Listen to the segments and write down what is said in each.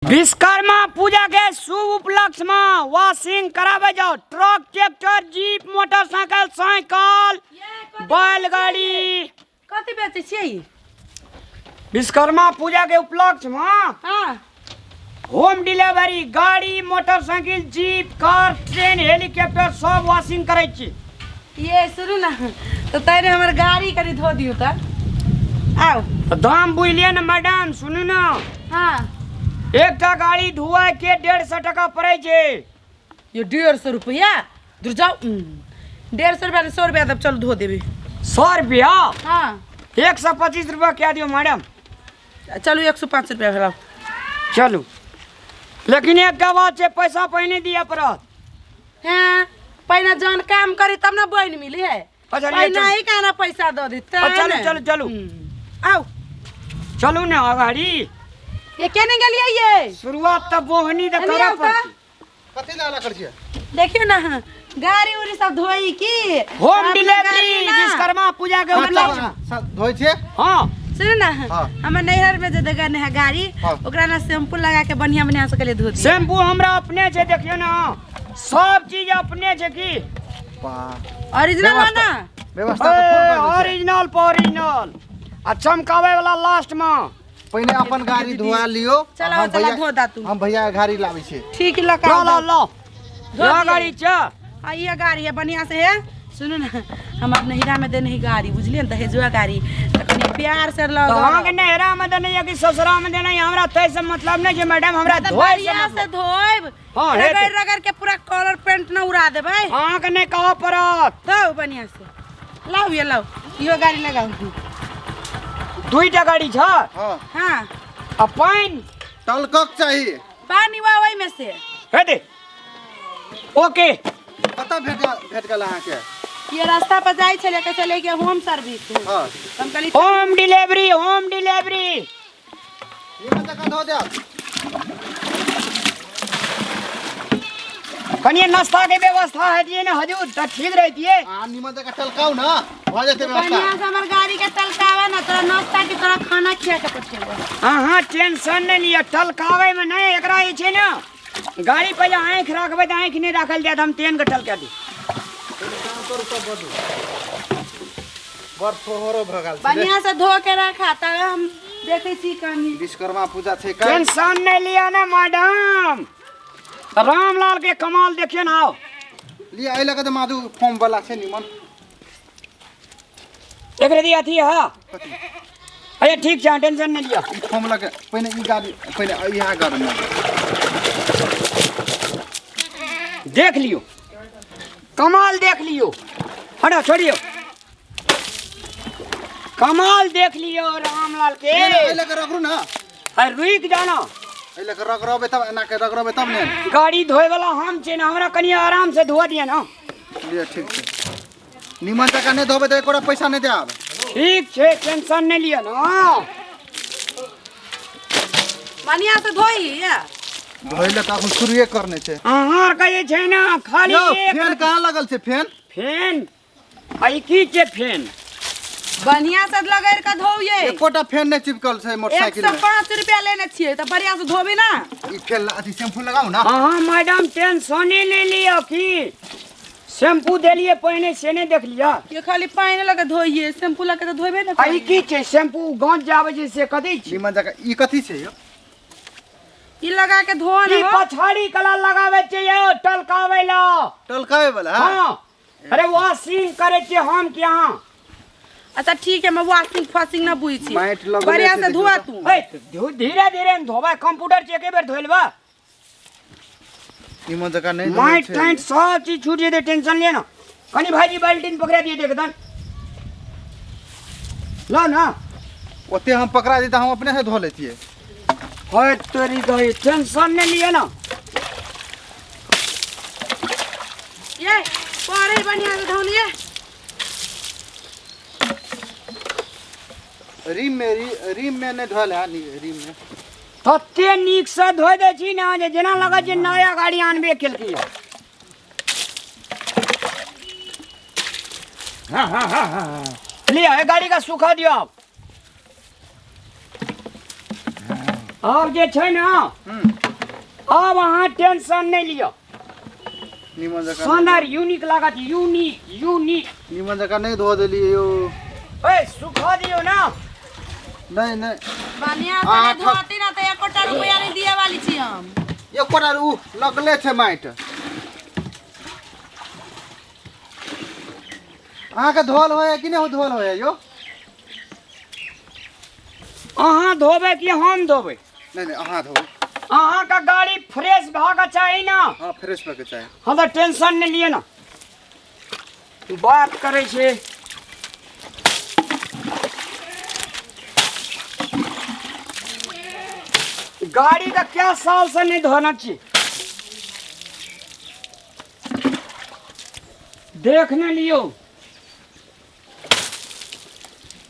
विश्वकर्मा पूजा के शुभ उपलक्ष्य में वॉशिंग करावे जाओ truck tractor jeep motorcycle cycle बैलगाड़ी कथी बेचे छियै विश्वकर्मा पूजा के उपलक्ष्य में हां होम डिलीवरी गाड़ी motorcycle jeep car train helicopter सब वॉशिंग करे छी। ये सुनू ना तो तैने हमर गाड़ी करी धो दियो त आओ दाम बुझलिए ना मैडम सुनू ना हां एकटा गाड़ी धुआए के 150 टका पड़े छे। ये 150 रुपया दूर जाओ 150 रुपया 100 रुपया तब चल धो देबे 100 रुपया हां 125 रुपया क्या दियो मैडम चलो 105 रुपया भेलाओ चलो लेकिन एक बात है पैसा पहले दिया पड़त। हां पहिना जन काम करी तब ना बन मिली है अच्छा पहिना ही काना पैसा दो दी चलो चलो चलो आओ चलो ना गाड़ी ये केने गेलिए ये शुरुआत तब बोहनी द करा पड़ती कथी लाला कर छियै देखियो ना गाड़ी उड़ी सब धोई की होम डिलीवरी विश्वकर्मा पूजा के उपलक्ष्य धोइ छियै हां सुन ना हमर नैहर में जे जगह है गाड़ी ओकरा ना शैम्पू लगा के बढ़िया बढ़िया से के धो दी शैम्पू हमरा अपने छे देखियो ना सब चीज अपने छे की ओरिजिनल है ना व्यवस्था तो फुल कर ओरिजिनल ओरिजिनल आ चमकावे वाला लास्ट में पहिने अपन गाड़ी धोआ लियो चला चला धो दा तू हम भैया गाड़ी लाबै छी ठीक लगा लो लो लो गाड़ी छ हां ये गाड़ी है बढ़िया से है सुनो ना हम अपने हीरा में देने ही गाड़ी बुझलिए न दहेजुआ गाड़ी त कनी प्यार से लगा हां के नहरा में देने या कि ससुरा में देने हमरा तै से मतलब नहीं जे मैडम हमरा बढ़िया से धोइब हां रगड़ रगड़ के पूरा कलर पेंट न उड़ा देबै हां के नहीं कहो परत तो बढ़िया से लाओ ये लाओ यो गाड़ी लगाओ दुईटा गाड़ी छ हां हां आ पानी टलकक चाहिए पानी वा ओइ में से हे दे ओके कतऽ भेट गेल अहाँ के ये रास्ता पर जाई छले के चले के होम सर्विस हां हम कली होम डिलीवरी ये मत का धो दे कनिए नाश्ता के व्यवस्था है दिए ना हजूर त ठीक रहती है आ निमन का टलकाऊ ना हो जाते बढ़िया व्यवस्था से हमर गाड़ी के तलकावा ना तोरा नाश्ता की तरह खाना खिया के पठेबो हां टेंशन नहीं लिया टलकावे में नहीं एकरा ई छे ना गाड़ी पे आंख रखबे त आंख नहीं रखल जात हम तेन के टलका दी बर फोहरो भगल बढ़िया से धो के रखा त हम देखे छी कनी विश्वकर्मा पूजा छै का टेंशन नहीं लिया ना मैडम रामलाल के कमाल देखिए ना आओ लिया आइला के माधु फॉर्म वाला छै निमन एकरे दी अथी है अरे ठीक छै टेंशन नहीं लिया फॉर्म लगे पहिने ई गाड़ी पहिने इहा गाड़ी में देख लियो कमाल देख लियो हटा छोड़ियो कमाल देख लियो रामलाल के आइला के रगरू ना अरे रुक जाना आइला के रगरबे तब एना के रगरबे तब ने गाड़ी धोए वाला हम छे ना हमरा कनी आराम से धो दिया ना लिया ठीक छै निमन जका नहीं धोबे त एकोरा पैसा नहीं देब ठीक छे टेंशन नहीं लिया ना बढ़िया से धोई या धोइले त अपन शुरुए करने छै अहां का ये छे ना खाली यो एक फैन कहाँ लगल छै फैन आई की छे फैन बढ़िया से लगैर के धोइए एकोटा फैन नहीं चिपकल छै मोटरसाइकिल में 105 रुपया लेने छिए त बढ़िया से धोबी ना ई फैन अथी शैम्पू लगाऊ ना हां मैडम टेंशन नहीं लियो की शैम्पू देलिए पहले से नहीं देख लिया ये खाली पानी लगे धोइए शैम्पू लगे तो धोबे ना आई की छे शैम्पू गांठ जावे जे से कदी छी निमन जका ई कथी छै यो ई लगा के धो ई ना पछाड़ी कलर लगावे छे यो टलकावे ला टलकावे वाला हां अरे वॉशिंग करे छे हम के यहां अच्छा ठीक है मैं वॉशिंग फाशिंग ना बुई छी माइट लगले बढ़िया छै से धोआ तू धीरे धीरे धोबा कंप्यूटर से एके बेर धोइलबा निमन जका नहीं माइट टाइट सब चीज छूट जेते टेंशन लेना कनी भाईजी बाल्टीन पकड़ा दिए देखदन ला ना ओते हम पकड़ा देता हम अपने से धो लेतिए होय तेरी गई टेंशन नहीं लिए ना ये पारे बढ़िया से धोनिए रिम में नहीं धोले रिम में तते नीक से धोइ दे छी ना जे जेना लगे जे नया गाड़ी आनबे केलकी हां लिया है गाड़ी का सुखा दियो आप और जे छै ना अब अहाँ टेंशन नहीं लियो निमन जका शानदार यूनिक लागत यूनिक यूनिक निमन जका नहीं धो देलिए यो ए सुखा दियो ना नहीं नहीं बढ़िया आ, से धोती ना तो 1 रुपया नहीं दिए वाली छी हम। ये कोरा उ लगले छे माइट अहाँ के धोल होय कि नहीं धोल होय यो अहाँ धोबे कि हम धोबे नहीं नहीं अहाँ धो अहाँ का गाड़ी फ्रेश भागा चाहिए ना हाँ फ्रेश पे के चाहे हम तो टेंशन नहीं लिए ना बात करे छे गाड़ी का क्या साल से नहीं धोना चाहिए देखने लियो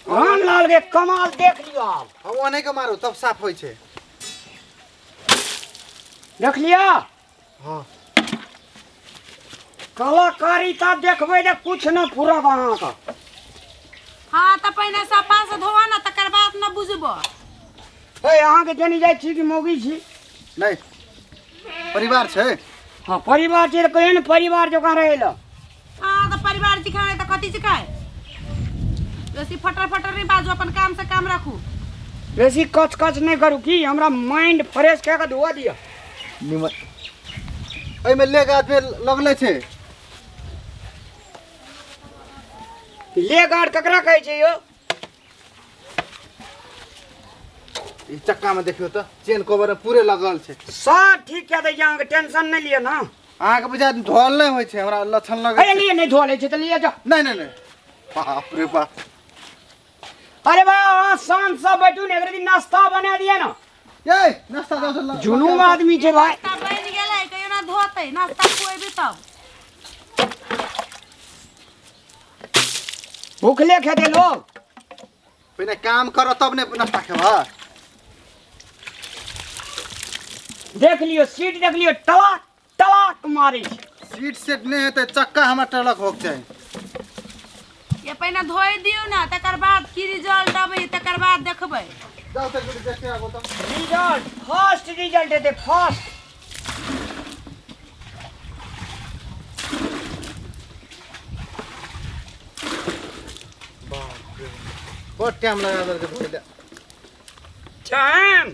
रामलाल के कमाल देख लियो आप हम वो नहीं के मारो तब साफ होय छे देख लिया हाँ कलाकारिता देखबे जे कुछ न पूरा अहाँ का हाँ तो पहले सफा से धोवा ना तकर बाद न बुझबो। ए अहाँ के जनी जाय छी कि मौगी छी नहीं परिवार छे हाँ परिवार छै कहियो न परिवार जकाँ रहै ल हाँ तो परिवार सिखाए तो कथी सिखाए बेसी फटर फटर नहीं बाजू अपन काम से काम रखू। बेसी कच कच नहीं करू की हमरा माइंड फ्रेश कऽ के धोआ दिया निमन एहि में ले गाछ में लगले छे ले गाड़ ककरा कहै छै यो ई चक्का में देखियो तो चेन कवर पूरे लगल छे सब ठीक कऽ दै छी अहाँ के टेंशन नहीं लियो ना अहाँ के बुझा धोल नहीं होय छे हमरा लक्षण लगे अरे लिए नहीं धोआ ले छै त लिया जा नहीं नहीं नहीं बाप रे बाप अरे भाई अहाँ शाम से बैठू ने एकरे दिन नाश्ता बना दिया ना ये नाश्ता दो तो जुनून आदमी छै भाई नाश्ता बन गेलै कहियो ना धोतै नाश्ता खुएबे तब भूखले खेते लोग पहले काम करो तब ने नाश्ता खेबा देख लियो सीट देख लियो टलाक टलाक मारी छै सीट सेट नहीं हेते चक्का हमरा टलक होक चाहिए ये पहले धोए दियो ना तकर बाद की रिजल्ट आबै तकर बाद देखबै। जाओ तो गुडी देखे आगो तो रिजल्ट फर्स्ट रिजल्ट है फर्स्ट बहुत टाइम लगा दे धोले टाइम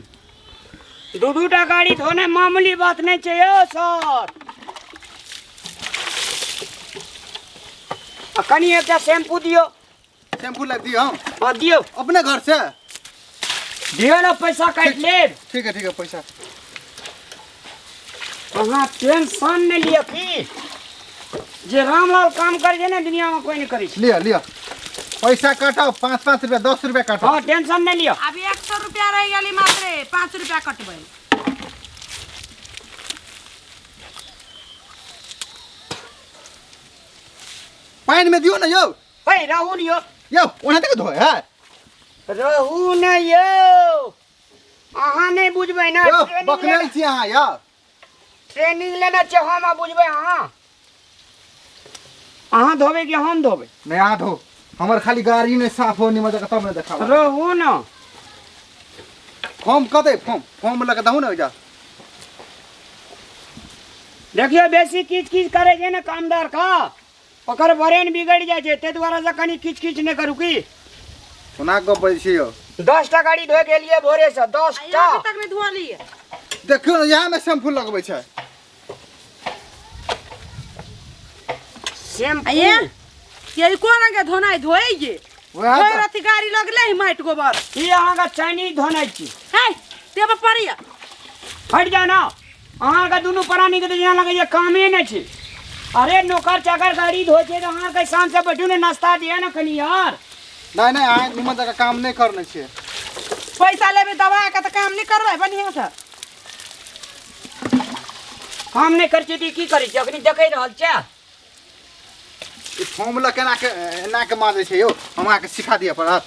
दू टा गाड़ी धोने मामूली बात नहीं चाहिए सर कनी एक शैम्पू दियो शैम्पू लग दियो हम हाँ दियो अपने घर से दियो ना पैसा काट ले ठीक है पैसा अहाँ टेंशन नहीं लियो की जे रामलाल काम करे छै ना दुनिया में कोई नहीं करे छै लिया लिया पैसा काटो 5-5 रुपया 10 रुपया काटो हाँ टेंशन नहीं लियो अभी 100 रुपया रह गेली मात्र 5 रुपया कटबै। पानी में दियो ना यो हे रहू न यो ओना तक धोए है रहू न यो अहाँ नहीं बुझबै ना यो ट्रेनिंग बकने लेना- छी अहाँ यो ट्रेनिंग लेना छै हम बुझबै अहाँ धोबे कि हम धोबे नहीं आ धो हमर खाली गाड़ी नहीं साफ हो निमन जगह तब नहीं देखा रहू न फॉर्म कदे फॉर्म लगा दहु ना जा देखियो बेसी किच किच करे छै ना कामदार का ओकर ब्रेन बिगड़ जाय छै ते दुआरे से कनी किच किच नहीं करू की सुना गप बजै छी यो 10 टा गाड़ी धोए के लिए भोरे से 10 टा अभी तक नहीं धोआ लिए देखियो ना यहाँ में शैम्पू लगबै छै शैम्पू ये कोना के धोनाई धोए ये वएह धोए तो। रति गाड़ी लगले ही माइट गोबर ई अहाँ का चाइनीज धोनाइ छी है देबे पड़िया हट जा ना अहाँ का दुनू प्राणी के जेना लगे ये कामे नहीं छी अरे नौकर चाकर गाड़ी धोए छै तो अहाँ के शाम से बैठू ने नाश्ता दिया ना कनी यार नहीं नहीं आ निमन जगह काम नहीं करने छियै पैसा लेबे दवा के तो काम नहीं करबै बढ़िया से काम नहीं कर छी त की करै छी अखनी देखै रहल छै ई फॉर्मूला केना के मारै छै यो हमरा के सिखा दिया पड़त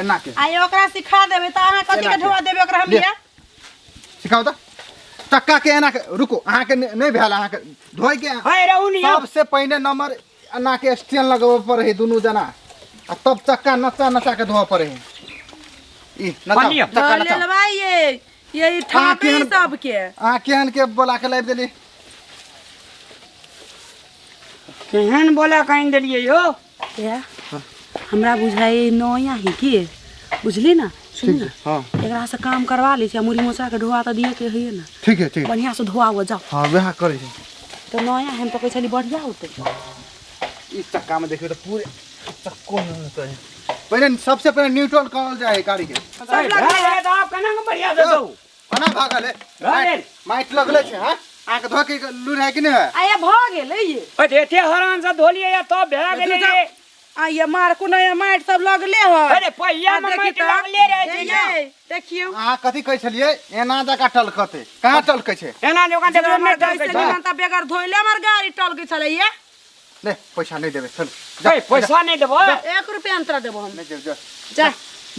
एना के आइ ओकरा सिखा देबे त अहाँ कथि के धोआ देबे ओकरा हम ले। लिया सिखाओ तो चक्का के एना के रुको अहाँ के नहीं भेल अहाँ के धोई के है रहू नि सबसे पहले नंबर एना के स्टैंड लगबे पड़े है दुनू जना आ तब चक्का नचा नचा के धोआ पड़े है ई नचा लिया। चक्का ले नचा लेबै ये यही ठापी केहन- सबके अहाँ केहन के बोला के लाबि देली केहन बोला कहीं दिलिए यो या हमरा बुझाई नया ही की बुझली ना सुन ना हाँ एकरा से काम करवा ली मुरी मोसा के धोआ तो दिए के है ना ठीक है ठीक है बढ़िया से धोआ हुआ जाओ हाँ वह करे छै तो नया हम तो कैसे बढ़िया होते इस चक्का में देखियो तो पूरे चक्को में होता है पहले सबसे पहले न्यूट्रल करल जाए गाड़ी के सब लग है तो आप केना के बढ़िया दे दो कना भागल है अरे। माइट लगले छै हां आके धोके लूर है कि नहीं है आया भ गेलै ये ओए एते हरान से धोलिए या तो भे गेले रे आ ये मार को नया माइट सब लगले है अरे पहिया में माइट लागले रहे छै ना देखियो अहाँ कथी कहै छलिए एना जका टलकते कहाँ टलकै छै एना जोका जब देखियो हमर ना कैसे निमंता बेगर धोइले हमर गाड़ी टलके छले ये ले पैसा नहीं देबे चल भाई पैसा नहीं देबो 1 रुपया अंतर देबो हम नहीं जा जा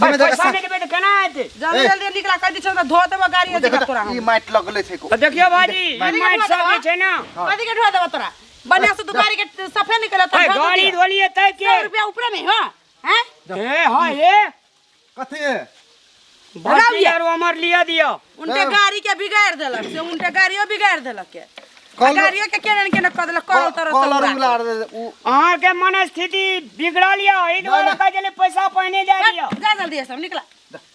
भाई पैसा नहीं देबे तो केना हेते जल्दी जल्दी निकला कर दी छ धो देबो गाड़ी देखो तोरा ई माइट लगले छै को तो देखियो बाजी ई माइट सब जे छै ना कथी के धो देबो तोरा बढ़िया से तू गाड़ी के सफे निकला भाई गाड़ी धोलिए तय के 100 रुपया ऊपर में हो हैं ए हां ये कथी है बाजी यार अमर लिया दियो उनके गाड़ी के बिगाड़ देलक से उनके गाड़ियो बिगाड़ देलक के गाड़ियो के केना केना कर देलक कल तरह कलर से उलार उ अहाँ के मन स्थिति बिगड़ा लिया ई द्वारा कह जले पैसा पहिने दे दियो जा जल्दी सब निकला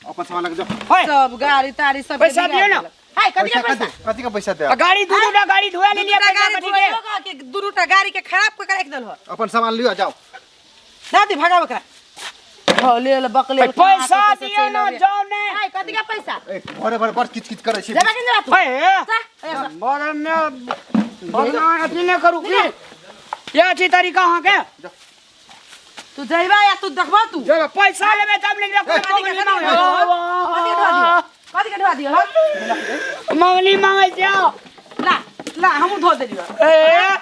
अपन सामान लग जा हाय सब गाड़ी तारी सब पैसा दियो ना। हाय कथी के पैसा पैसा कथी का पैसा दे गाड़ी दूटा गाड़ी धोया ले लिया पैसा गाड़ी कथी के धोइलो के दुनुटा गाड़ी के खराब कर रख देल हो अपन सामान लियो जाओ दादी भगाव करा हो ले ले बकले पैसा दियो ना जाओ ने हाय कथी का पैसा ए घरे भर बड़ किच किच करे छै देबा के देबा तू हाय बड़े में बना अथी ने करू की ये अच्छी तरीका अहाँ के तू जइबा या तू देखबा तू जब पैसा लेबे तब नहीं कथी के ढवा दियो मंगनी मांगे जाओ ला ला हमू धो देलियो ए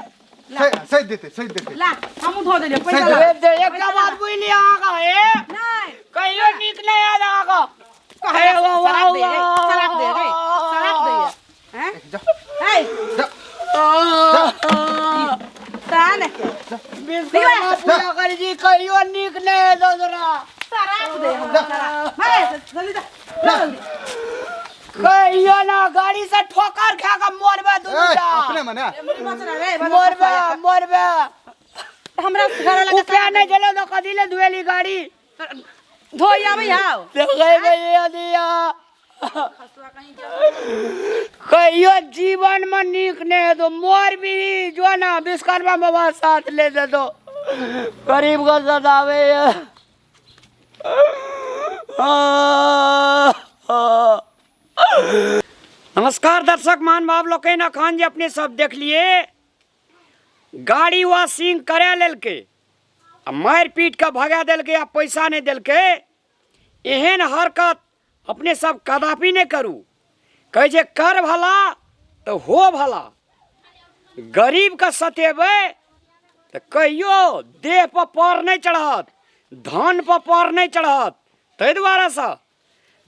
सही देते ला हमू धो देलियो पैसा सही ला दे एक बात बुझली अहाँ का ए नहीं कहियो निक नहीं याद अहाँ का कहे सराप दे गई सराप दे गई सराप दे हैं हाय तान बिस्कुट पूरा कर जी कहियो निक नहीं दो जरा सराप दे सराप मारे जल्दी जा जल्दी कहियो ना गाड़ी से ठोकर खा के मरबे दूटा अपने मने मुरी मचरा रे मरबे हमरा घर लगा उपाय नहीं चले तो कदी ले धुएली गाड़ी धोई आबै हां देखे गई दिया कहियो जीवन में निक नहीं तो मोर भी जो ना विश्वकर्मा बाबा साथ ले दे दो गरीब को सतावे नमस्कार दर्शक मान बाप लोग ना खान जी अपने सब देख लिए गाड़ी वॉशिंग करे लेल के मार पीट के भगा दिल के पैसा नहीं दिल के एहन हरकत अपने सब कदापि नहीं करू कहे जे कर भला तो हो भला गरीब का सतेबे तो कहियो देह पर पैर नहीं चढ़त धन पर पैर नहीं चढ़त तै द्वारा से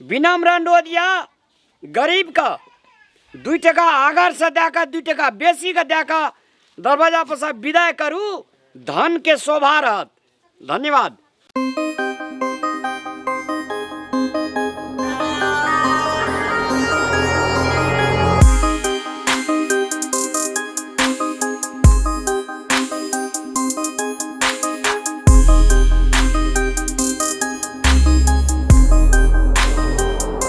विनम्र अनुरोध या गरीब का 2 टका आगर से देकर 2 टका बेसी का देकर दरवाजा पर से विदाई करू धन के शोभा रहत। धन्यवाद।